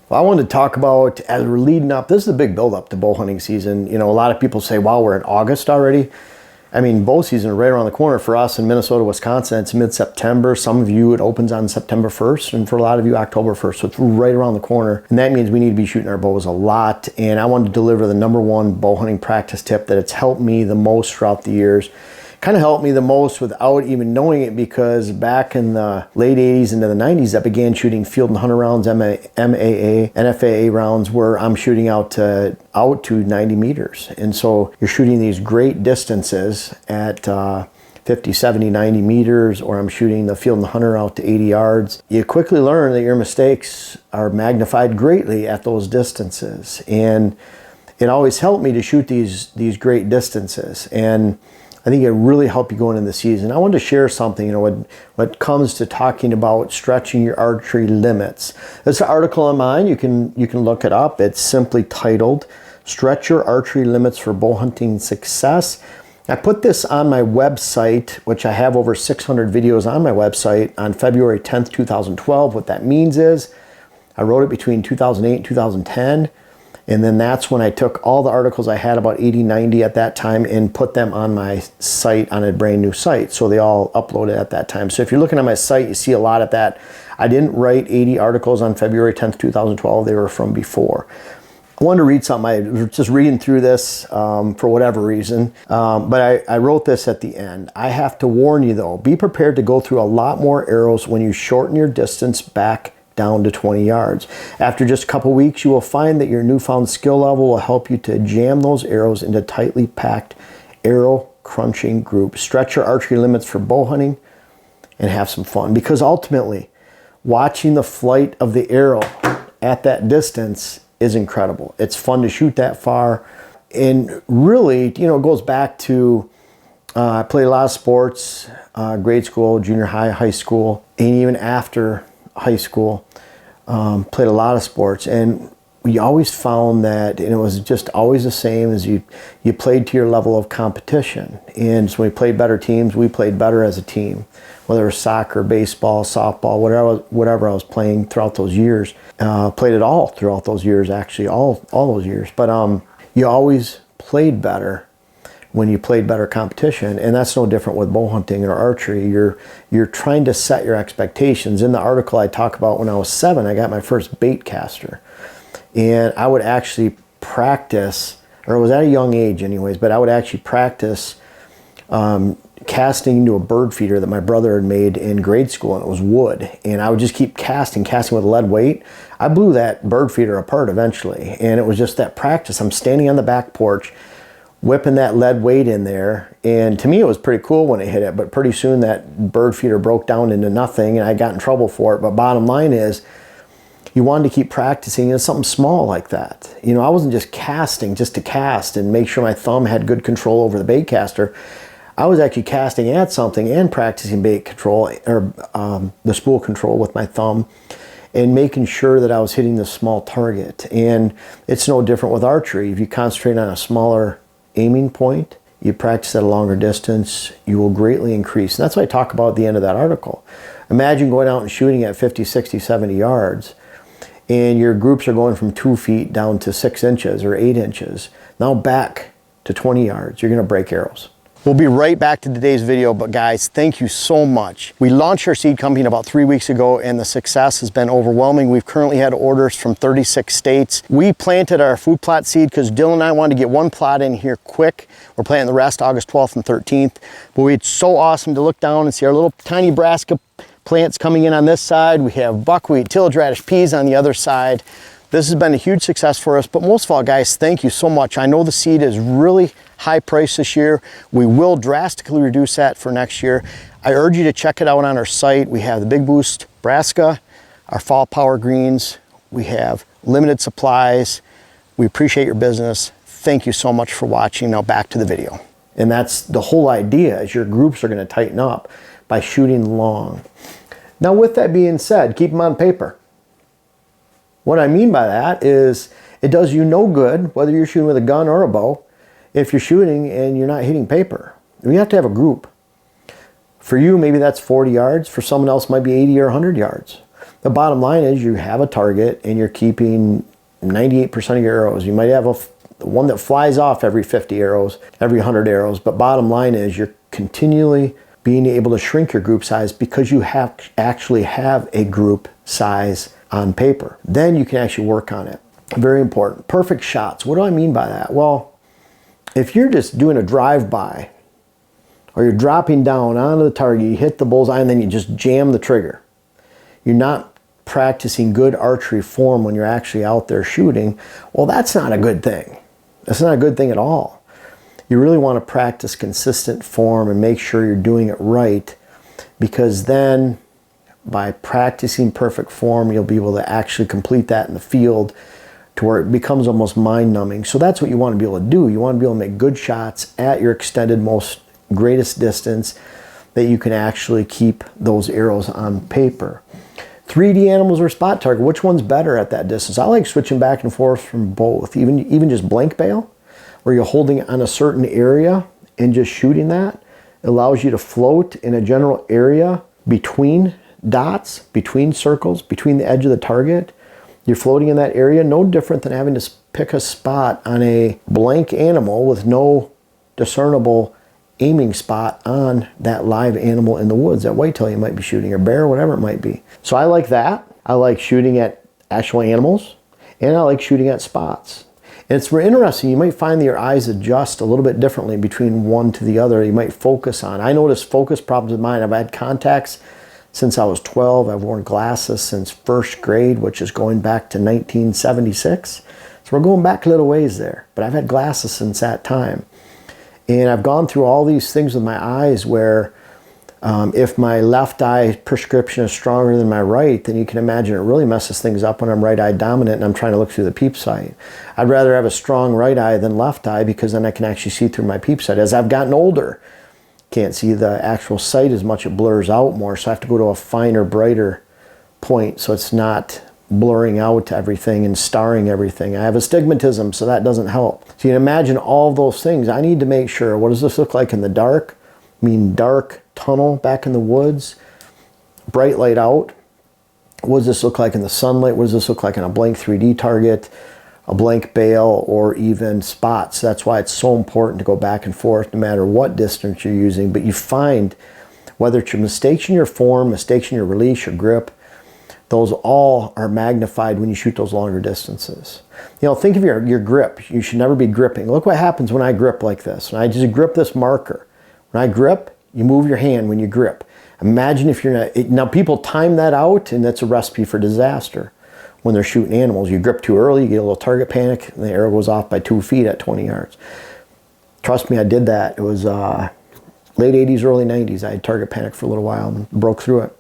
Well, I wanted to talk about, as we're leading up, this is a big build-up to bow hunting season. You know, a lot of people say, wow, we're in August already. I mean, bow season is right around the corner for us in Minnesota, Wisconsin. It's mid-September. Some of you, it opens on September 1st, and for a lot of you, October 1st. So it's right around the corner. And that means we need to be shooting our bows a lot. And I wanted to deliver the #1 bow hunting practice tip that it's helped me the most throughout the years. Kind of helped me the most without even knowing it, because back in the late 80s into the 90s, I began shooting field and hunter rounds, MAA, NFAA rounds, where I'm shooting out to 90 meters. And so you're shooting these great distances at 50, 70, 90 meters, or I'm shooting the field and hunter out to 80 yards. You quickly learn that your mistakes are magnified greatly at those distances. And it always helped me to shoot these great distances. And I think it really helped you going into the season. I wanted to share something, you know, when it comes to talking about stretching your archery limits. It's an article on mine. You can look it up. It's simply titled, "Stretch Your Archery Limits for Bow Hunting Success." I put this on my website, which I have over 600 videos on my website, on February 10th, 2012. What that means is I wrote it between 2008 and 2010. And then that's when I took all the articles I had, about 80, 90 at that time, and put them on my site, on a brand new site. So they all uploaded at that time. So if you're looking at my site, you see a lot of that. I didn't write 80 articles on February 10th, 2012. They were from before. I wanted to read something. I was just reading through this for whatever reason. But I wrote this at the end. "I have to warn you though, be prepared to go through a lot more arrows when you shorten your distance back down to 20 yards. After just a couple weeks, you will find that your newfound skill level will help you to jam those arrows into tightly packed arrow crunching groups. Stretch your archery limits for bow hunting and have some fun." Because ultimately, watching the flight of the arrow at that distance is incredible. It's fun to shoot that far. And really, you know, it goes back to, I played a lot of sports, grade school, junior high, high school, and even after high school. Played a lot of sports, and we always found that, and it was just always the same, as you played to your level of competition. And so we played better teams, we played better as a team, whether it was soccer, baseball, softball, whatever I was playing throughout those years. Played it all throughout those years, actually, all those years. But you always played better when you played better competition, and that's no different with bow hunting or archery. You're trying to set your expectations. In the article I talk about, when I was 7, I got my first bait caster, and I would actually practice, or it was at a young age anyways, but I would actually practice casting into a bird feeder that my brother had made in grade school, and it was wood, and I would just keep casting with lead weight. I blew that bird feeder apart eventually, and it was just that practice. I'm standing on the back porch whipping that lead weight in there, and to me it was pretty cool when it hit it, but pretty soon that bird feeder broke down into nothing, and I got in trouble for it. But bottom line is, you wanted to keep practicing in something small like that. You know, I wasn't just casting just to cast and make sure my thumb had good control over the bait caster. I was actually casting at something and practicing bait control, or the spool control with my thumb, and making sure that I was hitting the small target. And it's no different with archery. If you concentrate on a smaller aiming point, you practice at a longer distance, you will greatly increase. And that's what I talk about at the end of that article. Imagine going out and shooting at 50, 60, 70 yards, and your groups are going from 2 feet down to 6 inches or 8 inches. Now back to 20 yards, you're gonna break arrows. We'll be right back to today's video, but guys, thank you so much. We launched our seed company about 3 weeks ago, and the success has been overwhelming. We've currently had orders from 36 states. We planted our food plot seed because Dylan and I wanted to get one plot in here quick. We're planting the rest August 12th and 13th. But it's so awesome to look down and see our little tiny brassica plants coming in on this side. We have buckwheat, tillage radish, peas on the other side. This has been a huge success for us, but most of all, guys, thank you so much. I know the seed is really high price this year. We will drastically reduce that for next year. I urge you to check it out on our site. We have the Big Boost brassica, our fall power greens. We have limited supplies. We appreciate your business. Thank you so much for watching. Now back to the video. And that's the whole idea, is your groups are going to tighten up by shooting long. Now with that being said, keep them on paper. What I mean by that is, it does you no good, whether you're shooting with a gun or a bow, if you're shooting and you're not hitting paper. You have to have a group. For you, maybe that's 40 yards. For someone else, it might be 80 or 100 yards. The bottom line is you have a target and you're keeping 98% of your arrows. You might have one that flies off every 50 arrows, every 100 arrows, but bottom line is you're continually being able to shrink your group size because you actually have a group size on paper. Then you can actually work on it. Very important. Perfect shots. What do I mean by that? Well, if you're just doing a drive-by or you're dropping down onto the target, you hit the bullseye and then you just jam the trigger. You're not practicing good archery form when you're actually out there shooting. Well, that's not a good thing. That's not a good thing at all. You really want to practice consistent form and make sure you're doing it right, because then by practicing perfect form, you'll be able to actually complete that in the field to where it becomes almost mind-numbing. So that's what you want to be able to do. You want to be able to make good shots at your extended greatest distance that you can actually keep those arrows on paper. 3D animals or spot target, which one's better at that distance? I like switching back and forth from both. Even just blank bail, where you're holding on a certain area and just shooting that, allows you to float in a general area between dots, between circles, between the edge of the target. You're floating in that area, no different than having to pick a spot on a blank animal with no discernible aiming spot on that live animal in the woods, that whitetail you might be shooting, or bear, whatever it might be. So I like that. I like shooting at actual animals, and I like shooting at spots. And it's very interesting. You might find that your eyes adjust a little bit differently between one to the other. You might focus on. I notice focus problems in mine. I've had contacts since I was 12. I've worn glasses since first grade, which is going back to 1976. So we're going back a little ways there. But I've had glasses since that time. And I've gone through all these things with my eyes where if my left eye prescription is stronger than my right, then you can imagine it really messes things up when I'm right-eye dominant and I'm trying to look through the peep sight. I'd rather have a strong right eye than left eye, because then I can actually see through my peep sight. As I've gotten older, can't see the actual sight as much, it blurs out more, so I have to go to a finer, brighter point so it's not blurring out everything and starring everything. I have astigmatism, so that doesn't help. So you can imagine all of those things. I need to make sure, what does this look like in the dark? I mean, dark tunnel back in the woods, bright light out. What does this look like in the sunlight? What does this look like in a blank 3D target, a blank bail, or even spots? That's why it's so important to go back and forth no matter what distance you're using. But you find, whether it's your mistakes in your form, mistakes in your release, your grip, those all are magnified when you shoot those longer distances. You know, think of your grip. You should never be gripping. Look what happens when I grip like this. When I just grip this marker. When I grip, you move your hand when you grip. Imagine if you're not, now people time that out, and that's a recipe for disaster. When they're shooting animals, you grip too early, you get a little target panic, and the arrow goes off by 2 feet at 20 yards. Trust me, I did that. It was late 80s, early 90s. I had target panic for a little while and broke through it.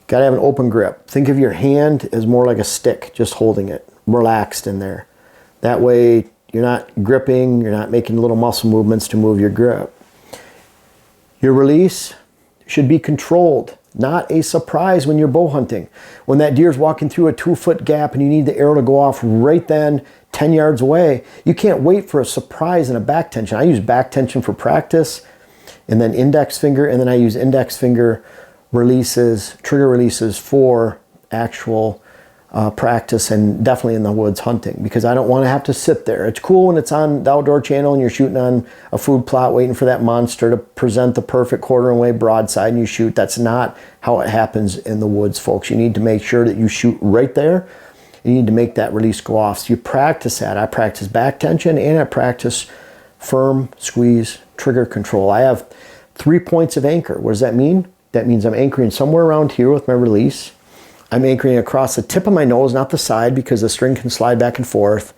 Got to have an open grip. Think of your hand as more like a stick, just holding it, relaxed in there. That way you're not gripping, you're not making little muscle movements to move your grip. Your release should be controlled, not a surprise when you're bow hunting. When that deer's walking through a 2-foot gap and you need the arrow to go off right then, 10 yards away, you can't wait for a surprise and a back tension. I use back tension for practice, and then index finger, and then I use index finger releases, trigger releases for actual practice, and definitely in the woods hunting, because I don't want to have to sit there. It's cool when it's on the outdoor channel and you're shooting on a food plot waiting for that monster to present the perfect quarter-away broadside and you shoot. That's not how it happens in the woods, folks. You need to make sure that you shoot right there. You need to make that release go off. So you practice that. I practice back tension and I practice firm squeeze trigger control. I have 3 points of anchor. What does that mean? That means I'm anchoring somewhere around here with my release. I'm anchoring across the tip of my nose, not the side, because the string can slide back and forth.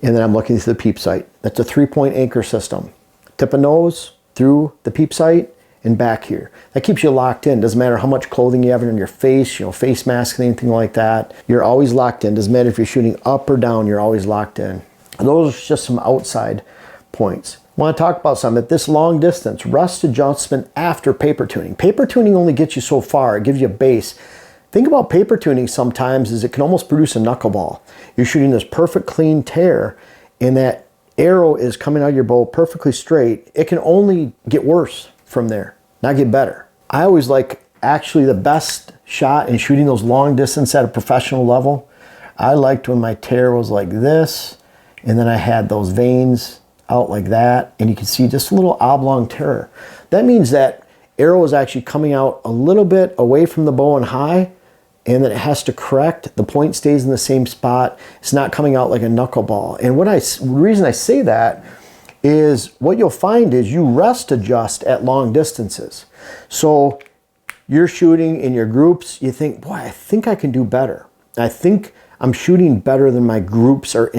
And then I'm looking through the peep sight. That's a 3-point anchor system. Tip of nose, through the peep sight, and back here. That keeps you locked in. Doesn't matter how much clothing you have on your face, you know, face mask, anything like that. You're always locked in. Doesn't matter if you're shooting up or down, you're always locked in. And those are just some outside points. I want to talk about something at this long distance. Rust adjustment after paper tuning. Paper tuning only gets you so far. It gives you a base. Think about paper tuning sometimes is it can almost produce a knuckleball. You're shooting this perfect clean tear and that arrow is coming out of your bow perfectly straight. It can only get worse from there, not get better. I always like actually the best shot in shooting those long distance at a professional level, I liked when my tear was like this, and then I had those veins out like that, and you can see just a little oblong tear. That means that arrow is actually coming out a little bit away from the bow and high, and then it has to correct. The point stays in the same spot. It's not coming out like a knuckleball. And the reason I say that is what you'll find is you rest adjust at long distances. So you're shooting in your groups, you think, boy, I think I can do better. I think I'm shooting better than my groups are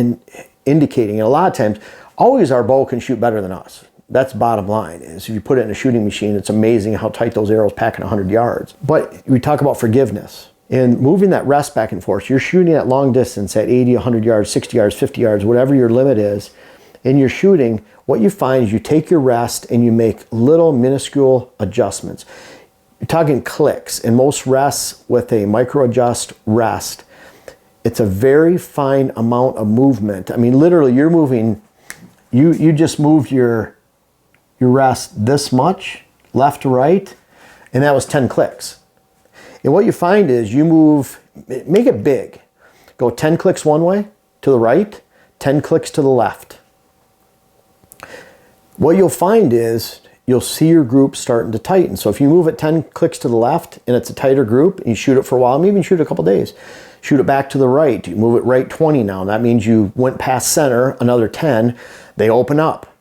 indicating. And a lot of times, always our bow can shoot better than us. That's bottom line. Is if you put it in a shooting machine, it's amazing how tight those arrows pack in 100 yards. But we talk about forgiveness and moving that rest back and forth. You're shooting at long distance at 80, 100 yards, 60 yards, 50 yards, whatever your limit is. And you're shooting, what you find is you take your rest and you make little minuscule adjustments. You're talking clicks, and most rests with a micro adjust rest, it's a very fine amount of movement. I mean, literally you're moving, you just moved your rest this much, left to right, and that was 10 clicks. And what you find is you move, make it big. Go 10 clicks one way to the right, 10 clicks to the left. What you'll find is you'll see your group starting to tighten. So if you move it 10 clicks to the left and it's a tighter group and you shoot it for a while, maybe you shoot it a couple days, shoot it back to the right. You move it right 20 now. That means you went past center, another 10, they open up.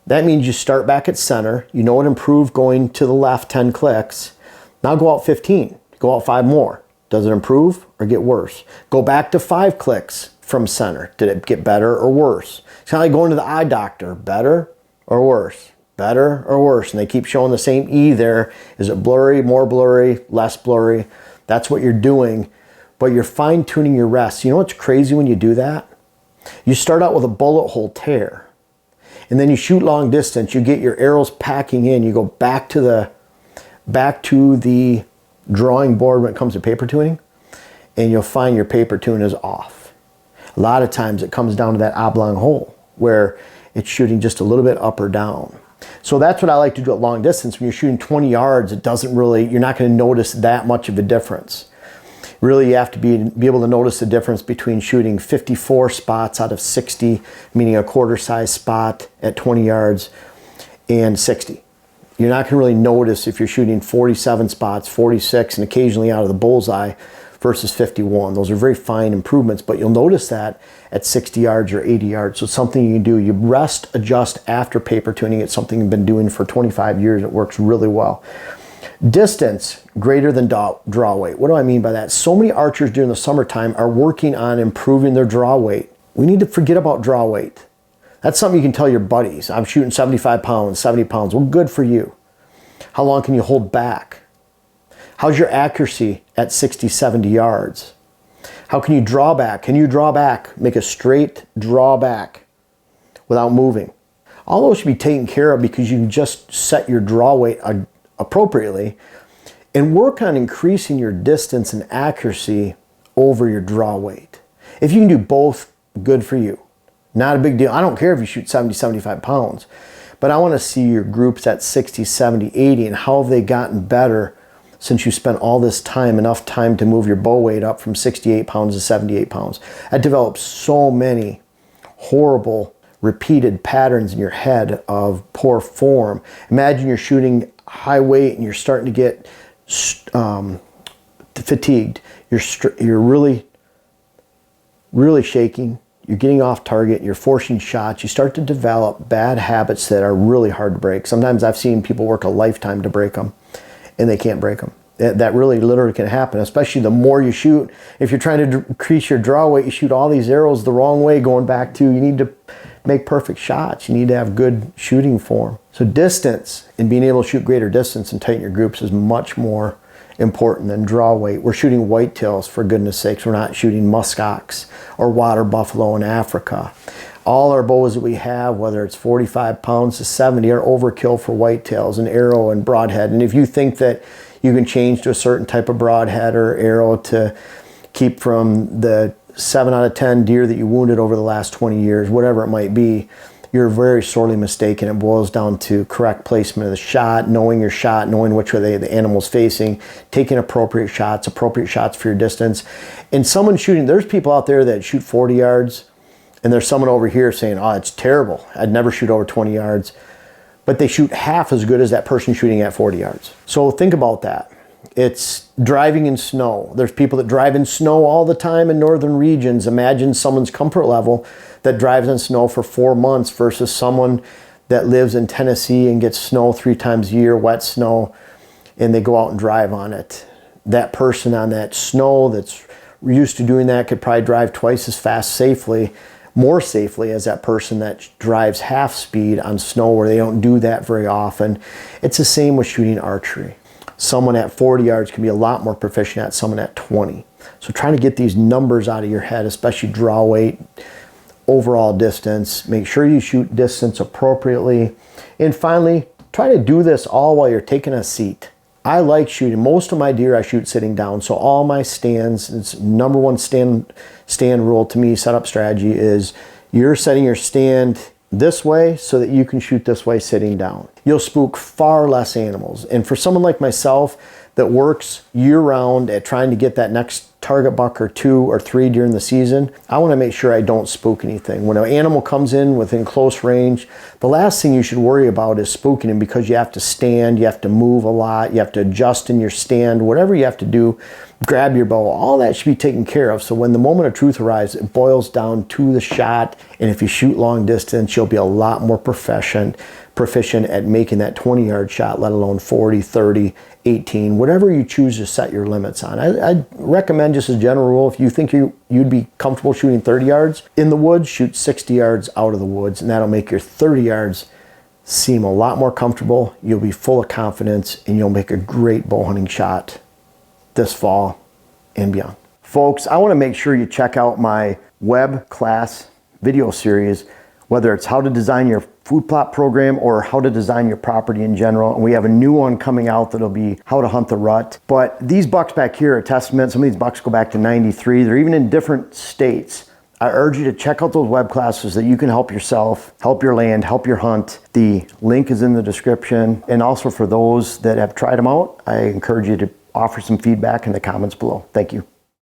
That means you start back at center. You know it improved going to the left 10 clicks. Now go out 15, go out 5 more. Does it improve or get worse? Go back to 5 clicks from center. Did it get better or worse? It's kind of like going to the eye doctor. Better or worse? Better or worse? And they keep showing the same E there. Is it blurry, more blurry, less blurry? That's what you're doing, but you're fine tuning your rest. You know what's crazy when you do that? You start out with a bullet hole tear, and then you shoot long distance. You get your arrows packing in. You go back to the drawing board when it comes to paper tuning, and you'll find your paper tune is off. A lot of times it comes down to that oblong hole where it's shooting just a little bit up or down. So that's what I like to do at long distance. When you're shooting 20 yards, it doesn't really, you're not going to notice that much of a difference. Really, you have to be able to notice the difference between shooting 54 spots out of 60, meaning a quarter size spot at 20 yards, and 60. You're not going to really notice if you're shooting 47 spots, 46, and occasionally out of the bullseye versus 51. Those are very fine improvements, but you'll notice that at 60 yards or 80 yards. So it's something you can do. You rest, adjust after paper tuning. It's something you've been doing for 25 years. It works really well. Distance greater than draw weight. What do I mean by that? So many archers during the summertime are working on improving their draw weight. We need to forget about draw weight. That's something you can tell your buddies. I'm shooting 75 pounds, 70 pounds. Well, good for you. How long can you hold back? How's your accuracy at 60, 70 yards? How can you draw back? Can you draw back? Make a straight draw back without moving. All those should be taken care of because you just set your draw weight appropriately and work on increasing your distance and accuracy over your draw weight. If you can do both, good for you. Not a big deal. I don't care if you shoot 70, 75 pounds, but I want to see your groups at 60, 70, 80 and how have they gotten better since you spent all this time, enough time to move your bow weight up from 68 pounds to 78 pounds. That develops so many horrible repeated patterns in your head of poor form. Imagine you're shooting high weight and you're starting to get fatigued. You're really shaking. You're getting off target. You're forcing shots. You start to develop bad habits that are really hard to break. Sometimes I've seen people work a lifetime to break them, and they can't break them. That really literally can happen, especially the more you shoot. If you're trying to increase your draw weight, you shoot all these arrows the wrong way going back to, you need to make perfect shots. You need to have good shooting form. So distance and being able to shoot greater distance and tighten your groups is much more important than draw weight. We're shooting whitetails, for goodness sakes. We're not shooting muskox or water buffalo in Africa. All our bows that we have, whether it's 45 pounds to 70, are overkill for whitetails and arrow and broadhead. And if you think that you can change to a certain type of broadhead or arrow to keep from the 7 out of 10 deer that you wounded over the last 20 years, whatever it might be, you're very sorely mistaken. It boils down to correct placement of the shot, knowing your shot, knowing which way the animal's facing, taking appropriate shots for your distance. And someone shooting, there's people out there that shoot 40 yards, and there's someone over here saying, oh, it's terrible. I'd never shoot over 20 yards. But they shoot half as good as that person shooting at 40 yards. So think about that. It's driving in snow. There's people that drive in snow all the time in northern regions. Imagine someone's comfort level that drives in snow for 4 months versus someone that lives in Tennessee and gets snow 3 times a year, wet snow, and they go out and drive on it. That person on that snow that's used to doing that could probably drive twice as fast safely, more safely as that person that drives half speed on snow where they don't do that very often. It's the same with shooting archery. Someone at 40 yards can be a lot more proficient at someone at 20. So trying to get these numbers out of your head, especially draw weight, overall distance, make sure you shoot distance appropriately. And finally, try to do this all while you're taking a seat. I like shooting. Most of my deer I shoot sitting down. So all my stands, it's number one stand rule to me, setup strategy is you're setting your stand this way so that you can shoot this way sitting down. You'll spook far less animals. And for someone like myself that works year-round at trying to get that next target buck or 2 or 3 during the season, I want to make sure I don't spook anything. When an animal comes in within close range, the last thing you should worry about is spooking him, because you have to stand, you have to move a lot, you have to adjust in your stand, whatever you have to do, grab your bow, all that should be taken care of. So when the moment of truth arrives, it boils down to the shot. And if you shoot long distance, you'll be a lot more proficient at making that 20-yard shot, let alone 40, 30, 18, whatever you choose to set your limits on. I'd recommend, just as a general rule, if you think you'd be comfortable shooting 30 yards in the woods, shoot 60 yards out of the woods, and that'll make your 30 yards seem a lot more comfortable. You'll be full of confidence, and you'll make a great bow hunting shot this fall and beyond. Folks, I want to make sure you check out my web class video series, whether it's how to design your food plot program or how to design your property in general. And we have a new one coming out that'll be how to hunt the rut. But these bucks back here are a testament. Some of these bucks go back to 93. They're even in different states. I urge you to check out those web classes so that you can help yourself, help your land, help your hunt. The link is in the description. And also for those that have tried them out, I encourage you to offer some feedback in the comments below. Thank you.